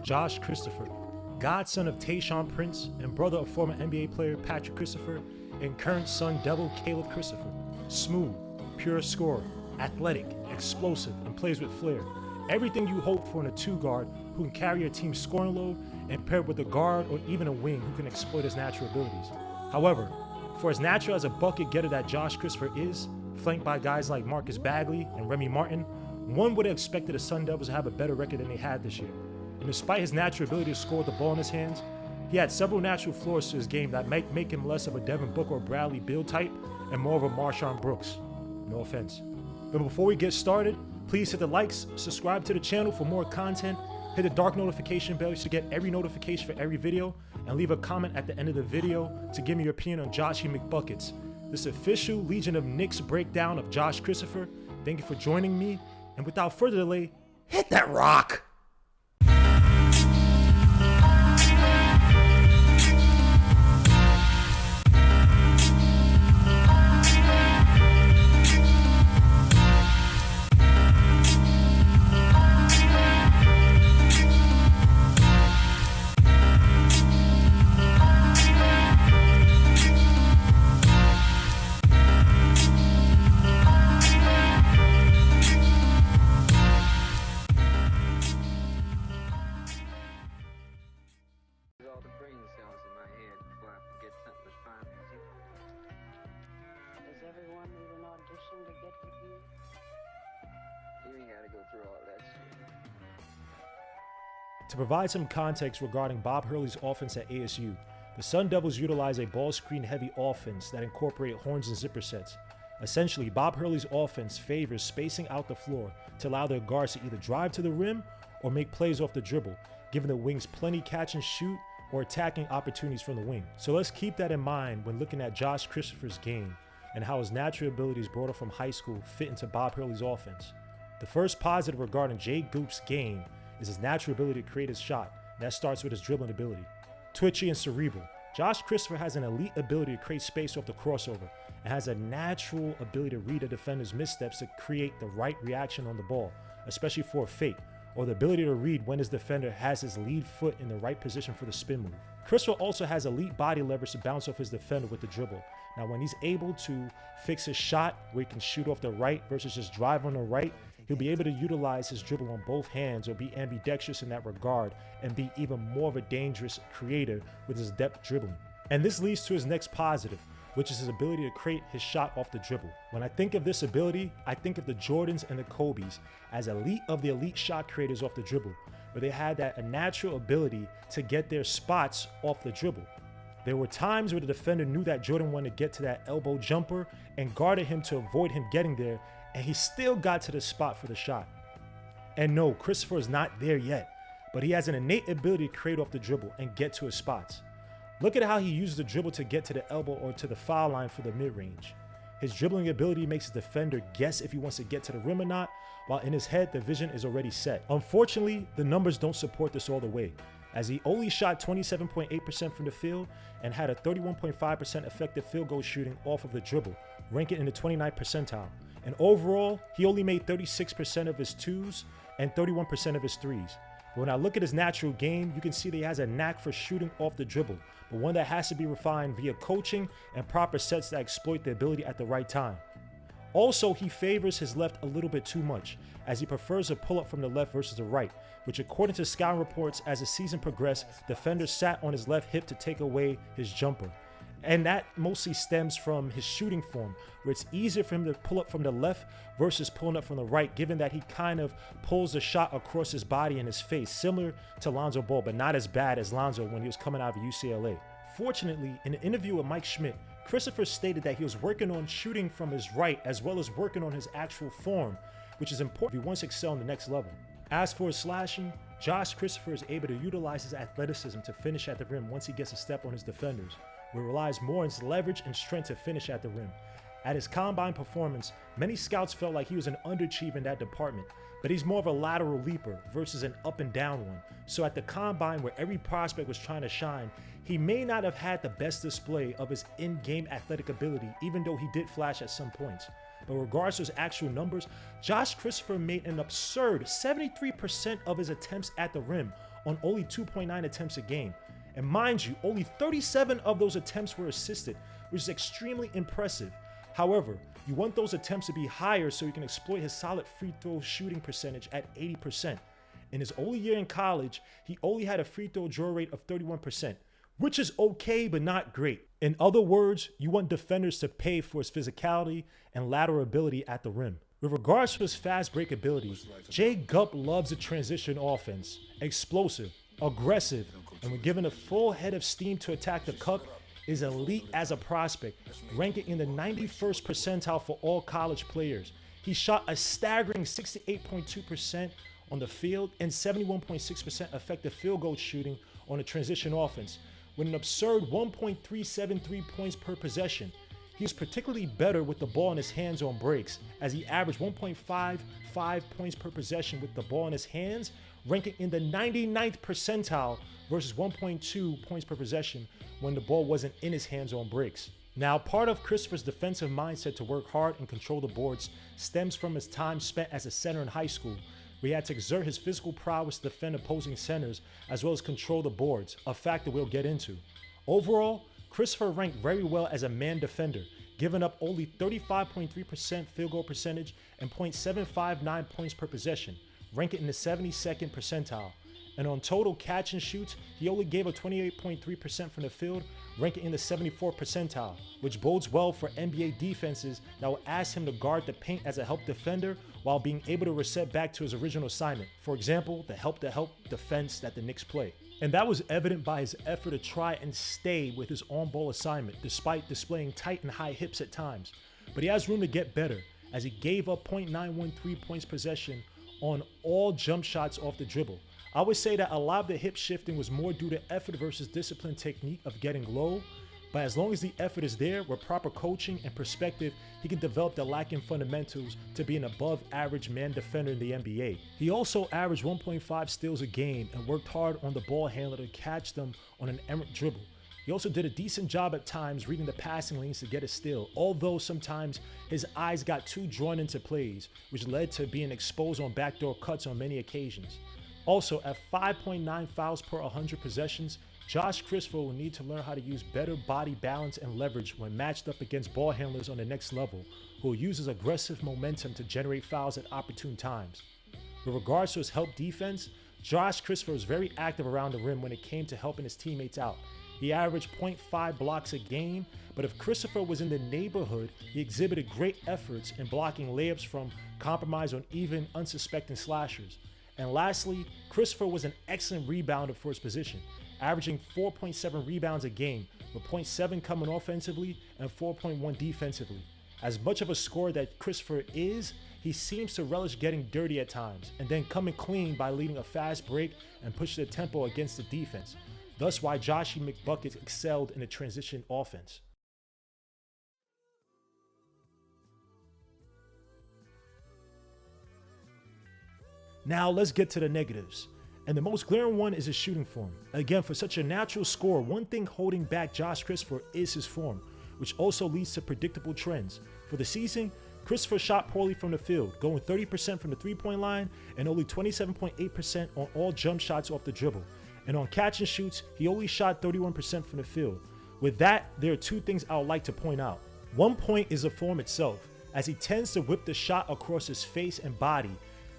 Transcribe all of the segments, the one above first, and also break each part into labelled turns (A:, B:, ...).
A: Josh Christopher, godson of Tayshaun Prince and brother of former NBA player Patrick Christopher and current Sun Devil Caleb Christopher. Smooth, pure scorer, athletic, explosive, and plays with flair. Everything you hope for in a two guard who can carry a team's scoring load and paired with a guard or even a wing who can exploit his natural abilities. However, for as natural as a bucket getter that Josh Christopher is, flanked by guys like Marcus Bagley and Remy Martin, one would have expected the Sun Devils to have a better record than they had this year. And despite his natural ability to score with the ball in his hands, he had several natural flaws to his game that might make him less of a Devin Booker or Bradley Beal type and more of a Marshawn Brooks. No offense. But before we get started, please hit the likes, subscribe to the channel for more content, hit the dark notification bell to get every notification for every video, and leave a comment at the end of the video to give me your opinion on Joshy McBuckets. This official Legion of Knicks breakdown of Josh Christopher. Thank you for joining me, and without further delay, hit that rock! To provide some context regarding Bob Hurley's offense at ASU, the Sun Devils utilize a ball screen heavy offense that incorporate horns and zipper sets. Essentially, Bob Hurley's offense favors spacing out the floor to allow their guards to either drive to the rim or make plays off the dribble, giving the wings plenty catch and shoot or attacking opportunities from the wing. So let's keep that in mind when looking at Josh Christopher's game and how his natural abilities brought up from high school fit into Bob Hurley's offense. The first positive regarding JayGup's game is his natural ability to create his shot. That starts with his dribbling ability. Twitchy and cerebral, Josh Christopher has an elite ability to create space off the crossover and has a natural ability to read a defender's missteps to create the right reaction on the ball, especially for a fake, or the ability to read when his defender has his lead foot in the right position for the spin move. Christopher also has elite body leverage to bounce off his defender with the dribble. Now, when he's able to fix his shot where he can shoot off the right versus just drive on the right, he'll be able to utilize his dribble on both hands or be ambidextrous in that regard and be even more of a dangerous creator with his depth dribbling. And this leads to his next positive, which is his ability to create his shot off the dribble. When I think of this ability, I think of the Jordans and the Kobes as elite of the elite shot creators off the dribble, where they had a natural ability to get their spots off the dribble. There were times where the defender knew that Jordan wanted to get to that elbow jumper and guarded him to avoid him getting there, and he still got to the spot for the shot. And no, Christopher is not there yet, but he has an innate ability to create off the dribble and get to his spots. Look at how he uses the dribble to get to the elbow or to the foul line for the mid-range. His dribbling ability makes his defender guess if he wants to get to the rim or not, while in his head, the vision is already set. Unfortunately, the numbers don't support this all the way, as he only shot 27.8% from the field and had a 31.5% effective field goal shooting off of the dribble, ranking in the 29th percentile. And overall, he only made 36% of his twos and 31% of his threes. But when I look at his natural game, you can see that he has a knack for shooting off the dribble, but one that has to be refined via coaching and proper sets that exploit the ability at the right time. Also, he favors his left a little bit too much, as he prefers a pull-up from the left versus the right, which according to scouting reports, as the season progressed, defenders sat on his left hip to take away his jumper. And that mostly stems from his shooting form, where it's easier for him to pull up from the left versus pulling up from the right, given that he kind of pulls the shot across his body and his face, similar to Lonzo Ball, but not as bad as Lonzo when he was coming out of UCLA. Fortunately, in an interview with Mike Schmidt, Christopher stated that he was working on shooting from his right as well as working on his actual form, which is important if he wants to excel on the next level. As for his slashing, Josh Christopher is able to utilize his athleticism to finish at the rim once he gets a step on his defenders, where he relies more on his leverage and strength to finish at the rim. At his combine performance, many scouts felt like he was an underachiever in that department, but he's more of a lateral leaper versus an up and down one. So at the combine, where every prospect was trying to shine, he may not have had the best display of his in-game athletic ability, even though he did flash at some points. but regards to his actual numbers, Josh Christopher made an absurd 73% of his attempts at the rim on only 2.9 attempts a game. And mind you, only 37 of those attempts were assisted, which is extremely impressive. However, you want those attempts to be higher so you can exploit his solid free throw shooting percentage at 80%. In his only year in college, he only had a free throw draw rate of 31%, which is okay but not great. In other words, you want defenders to pay for his physicality and lateral ability at the rim. With regards to his fast break ability, JayGup loves a transition offense, explosive, aggressive, and when given a full head of steam to attack the cup, is elite as a prospect, ranking in the 91st percentile for all college players. He shot a staggering 68.2% on the field and 71.6% effective field goal shooting on a transition offense, with an absurd 1.373 points per possession. He was particularly better with the ball in his hands on breaks, as he averaged 1.55 points per possession with the ball in his hands, ranking in the 99th percentile versus 1.2 points per possession when the ball wasn't in his hands on breaks. Now, part of Christopher's defensive mindset to work hard and control the boards stems from his time spent as a center in high school, where he had to exert his physical prowess to defend opposing centers as well as control the boards, a factor we'll get into. Overall, Christopher ranked very well as a man defender, giving up only 35.3% field goal percentage and .759 points per possession, ranking in the 72nd percentile. And on total catch and shoots, he only gave up 28.3% from the field, ranking in the 74th percentile, which bodes well for NBA defenses that will ask him to guard the paint as a help defender while being able to reset back to his original assignment. For example, the help-to-help defense that the Knicks play. And that was evident by his effort to try and stay with his on-ball assignment, despite displaying tight and high hips at times. But he has room to get better, as he gave up .913 points possession on all jump shots off the dribble. I would say that a lot of the hip shifting was more due to effort versus disciplined technique of getting low, but as long as the effort is there with proper coaching and perspective, he can develop the lacking fundamentals to be an above average man defender in the NBA. He also averaged 1.5 steals a game and worked hard on the ball handler to catch them on an errant dribble. He also did a decent job at times reading the passing lanes to get a steal, although sometimes his eyes got too drawn into plays, which led to being exposed on backdoor cuts on many occasions. Also, at 5.9 fouls per 100 possessions, Josh Christopher will need to learn how to use better body balance and leverage when matched up against ball handlers on the next level, who will use his aggressive momentum to generate fouls at opportune times. With regards to his help defense, Josh Christopher was very active around the rim when it came to helping his teammates out. He averaged 0.5 blocks a game, but if Christopher was in the neighborhood, he exhibited great efforts in blocking layups from compromise on even unsuspecting slashers. And lastly, Christopher was an excellent rebounder for his position, averaging 4.7 rebounds a game, with 0.7 coming offensively and 4.1 defensively. As much of a scorer that Christopher is, he seems to relish getting dirty at times, and then coming clean by leading a fast break and pushing the tempo against the defense. Thus why Joshy McBuckets excelled in the transition offense. Now let's get to the negatives. And the most glaring one is his shooting form. Again, for such a natural scorer, one thing holding back Josh Christopher is his form, which also leads to predictable trends. For the season, Christopher shot poorly from the field, going 30% from the three-point line and only 27.8% on all jump shots off the dribble. And on catch and shoots, he only shot 31% from the field. With that, there are two things I would like to point out. One point is the form itself, as he tends to whip the shot across his face and body.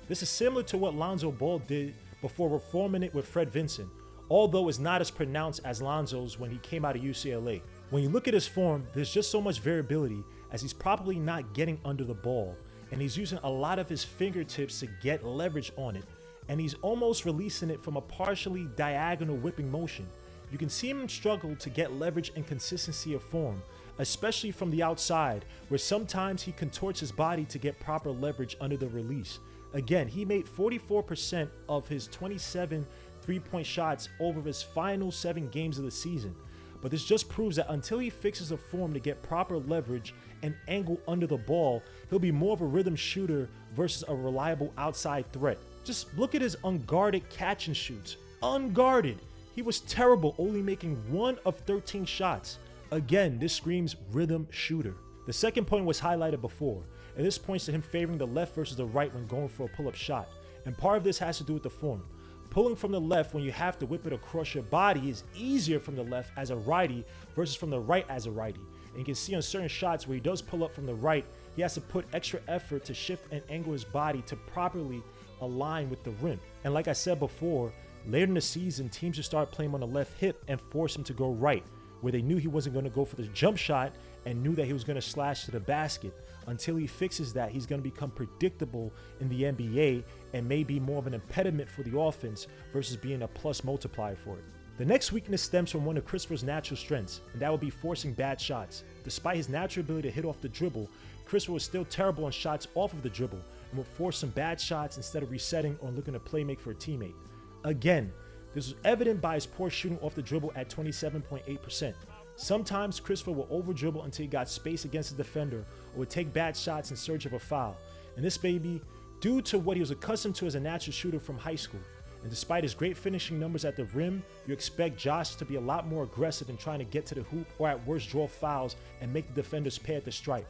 A: This is similar to what Lonzo Ball did before reforming it with Fred Vincent, although it's not as pronounced as Lonzo's when he came out of UCLA. When you look at his form, there's just so much variability, as he's probably not getting under the ball, and he's using a lot of his fingertips to get leverage on it, and he's almost releasing it from a partially diagonal whipping motion. You can see him struggle to get leverage and consistency of form, especially from the outside, where sometimes he contorts his body to get proper leverage under the release. Again, he made 44% of his 27 three-point shots over his final 7 games of the season. But this just proves that until he fixes the form to get proper leverage and angle under the ball, he'll be more of a rhythm shooter versus a reliable outside threat. Just look at his unguarded catch and shoots. Unguarded! He was terrible, only making 1 of 13 shots. Again, this screams rhythm shooter. The second point was highlighted before, and this points to him favoring the left versus the right when going for a pull-up shot. And part of this has to do with the form. Pulling from the left when you have to whip it across your body is easier from the left as a righty versus from the right as a righty. And you can see on certain shots where he does pull up from the right, he has to put extra effort to shift and angle his body to properly align with the rim. And like I said before, later in the season, teams just started playing him on the left hip and force him to go right, where they knew he wasn't going to go for the jump shot and knew that he was going to slash to the basket. Until he fixes that, he's going to become predictable in the NBA and may be more of an impediment for the offense versus being a plus multiplier for it. The next weakness stems from one of Christopher's natural strengths, and that would be forcing bad shots. Despite his natural ability to hit off the dribble, Christopher was still terrible on shots off of the dribble and would force some bad shots instead of resetting or looking to play make for a teammate. Again, this was evident by his poor shooting off the dribble at 27.8%. Sometimes Christopher will over dribble until he got space against the defender or would take bad shots in search of a foul. And this may be due to what he was accustomed to as a natural shooter from high school. And despite his great finishing numbers at the rim, you expect Josh to be a lot more aggressive in trying to get to the hoop or at worst draw fouls and make the defenders pay at the stripe.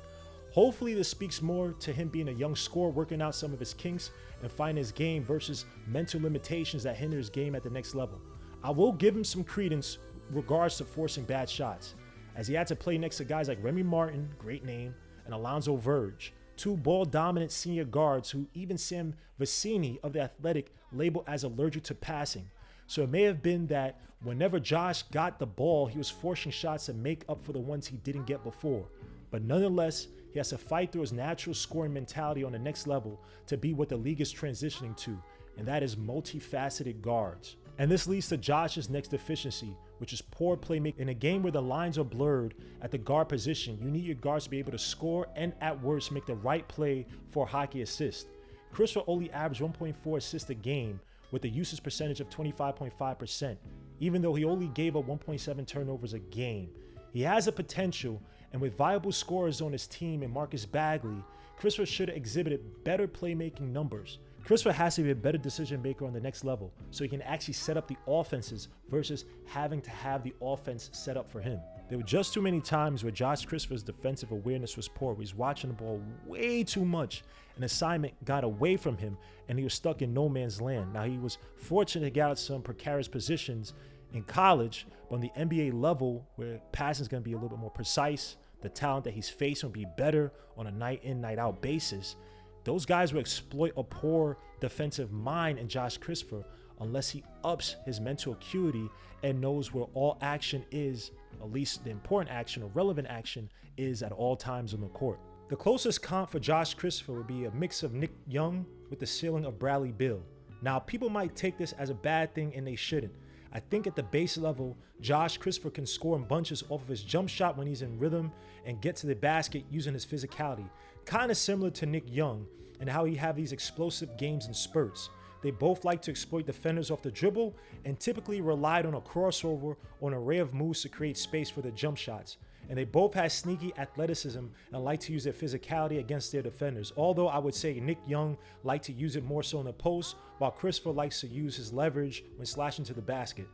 A: Hopefully this speaks more to him being a young scorer working out some of his kinks and finding his game versus mental limitations that hinder his game at the next level. I will give him some credence regards to forcing bad shots, as he had to play next to guys like Remy Martin, great name, and Alonzo Verge, two ball-dominant senior guards who even Sam Vecini of The Athletic labeled as allergic to passing. So it may have been that whenever Josh got the ball, he was forcing shots to make up for the ones he didn't get before. But nonetheless, he has to fight through his natural scoring mentality on the next level to be what the league is transitioning to, and that is multifaceted guards. And this leads to Josh's next deficiency, which is poor playmaking. In a game where the lines are blurred at the guard position, you need your guards to be able to score and at worst make the right play for a hockey assist. Christopher only averaged 1.4 assists a game with a usage percentage of 25.5%, even though he only gave up 1.7 turnovers a game. He has the potential, and with viable scorers on his team and Marcus Bagley, Christopher should have exhibited better playmaking numbers. Christopher has to be a better decision maker on the next level so he can actually set up the offenses versus having to have the offense set up for him. There were just too many times where Josh Christopher's defensive awareness was poor. He was watching the ball way too much. An assignment got away from him and he was stuck in no man's land. Now, he was fortunate to get out some precarious positions in college, but on the NBA level where passing is going to be a little bit more precise, the talent that he's facing will be better on a night in, night out basis. Those guys will exploit a poor defensive mind in Josh Christopher unless he ups his mental acuity and knows where all action is, at least the important action or relevant action is at all times on the court. The closest comp for Josh Christopher would be a mix of Nick Young with the ceiling of Bradley Beal. Now, people might take this as a bad thing and they shouldn't. I think at the base level, Josh Christopher can score in bunches off of his jump shot when he's in rhythm and get to the basket using his physicality. Kind of similar to Nick Young and how he have these explosive games in spurts. They both like to exploit defenders off the dribble and typically relied on a crossover or an array of moves to create space for their jump shots. And they both have sneaky athleticism and like to use their physicality against their defenders. Although I would say Nick Young liked to use it more so in the post, while Christopher likes to use his leverage when slashing to the basket.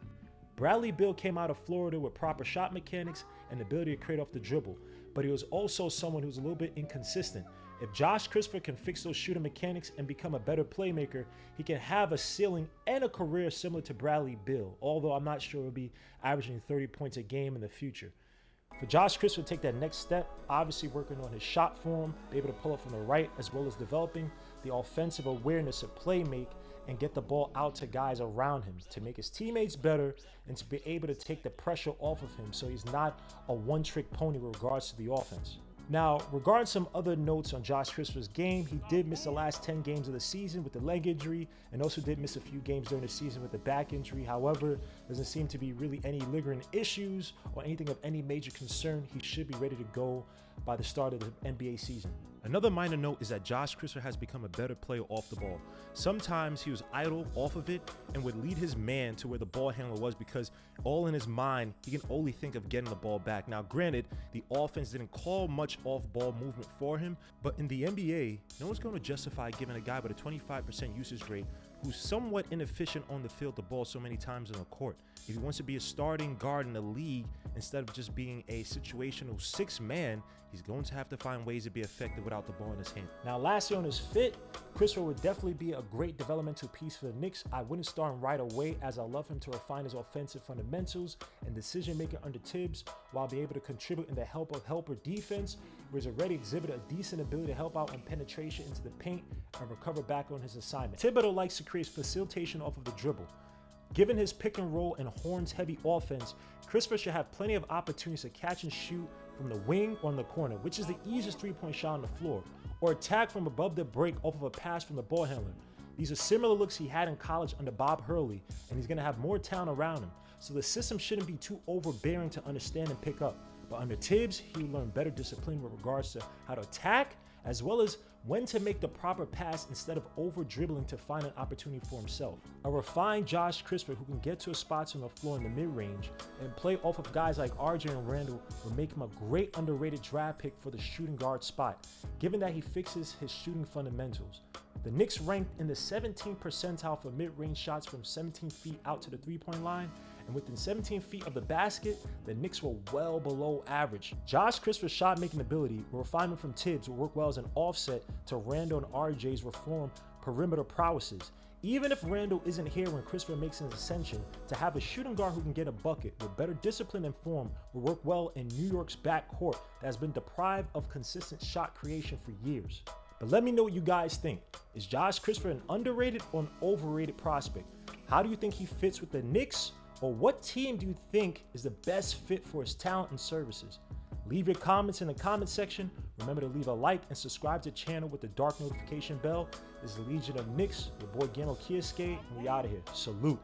A: Bradley Beal came out of Florida with proper shot mechanics and the ability to create off the dribble, but he was also someone who was a little bit inconsistent. If Josh Christopher can fix those shooting mechanics and become a better playmaker, he can have a ceiling and a career similar to Bradley Beal, although I'm not sure he'll be averaging 30 points a game in the future. For Josh Christopher to take that next step, obviously working on his shot form, be able to pull up from the right, as well as developing the offensive awareness to play make and get the ball out to guys around him to make his teammates better and to be able to take the pressure off of him so he's not a one-trick pony with regards to the offense. Now, regarding some other notes on Josh Christopher's game, he did miss the last 10 games of the season with the leg injury and also did miss a few games during the season with the back injury. However, doesn't seem to be really any lingering issues or anything of any major concern. He should be ready to go by the start of the NBA season. Another minor note is that Josh Christopher has become a better player off the ball. Sometimes he was idle off of it and would lead his man to where the ball handler was because all in his mind, he can only think of getting the ball back. Now, granted, the offense didn't call much off-ball movement for him, but in the NBA, no one's going to justify giving a guy with a 25% usage rate who's somewhat inefficient on the field, the ball so many times on the court. If he wants to be a starting guard in the league, instead of just being a situational six-man, he's going to have to find ways to be effective without the ball in his hand. Now, lastly on his fit, Christopher would definitely be a great developmental piece for the Knicks. I wouldn't start him right away, as I love him to refine his offensive fundamentals and decision-making under Tibbs, while be able to contribute in the helper defense, where he's already exhibited a decent ability to help out on penetration into the paint and recover back on his assignment. Thibodeau likes to create facilitation off of the dribble. Given his pick and roll and horns heavy offense, Christopher should have plenty of opportunities to catch and shoot from the wing or in the corner, which is the easiest three-point shot on the floor, or attack from above the break off of a pass from the ball handler. These are similar looks he had in college under Bob Hurley, and he's going to have more talent around him, so the system shouldn't be too overbearing to understand and pick up. But under Tibbs, he will learn better discipline with regards to how to attack, as well as when to make the proper pass instead of over dribbling to find an opportunity for himself. A refined Josh Christopher who can get to his spots on the floor in the mid-range and play off of guys like RJ and Randall will make him a great underrated draft pick for the shooting guard spot, given that he fixes his shooting fundamentals. The Knicks ranked in the 17th percentile for mid-range shots from 17 feet out to the three-point line, and within 17 feet of the basket, the Knicks were well below average. Josh Christopher's shot-making ability, with refinement from Tibbs, will work well as an offset to Randall and RJ's reformed perimeter prowesses. Even if Randall isn't here when Christopher makes his ascension, to have a shooting guard who can get a bucket with better discipline and form will work well in New York's backcourt that has been deprived of consistent shot creation for years. But let me know what you guys think. Is Josh Christopher an underrated or an overrated prospect? How do you think he fits with the Knicks? Or what team do you think is the best fit for his talent and services? Leave your comments in the comment section. Remember to leave a like and subscribe to the channel with the dark notification bell. This is the Legion of Knicks, your boy Gano Kiyosuke, and we out of here. Salute.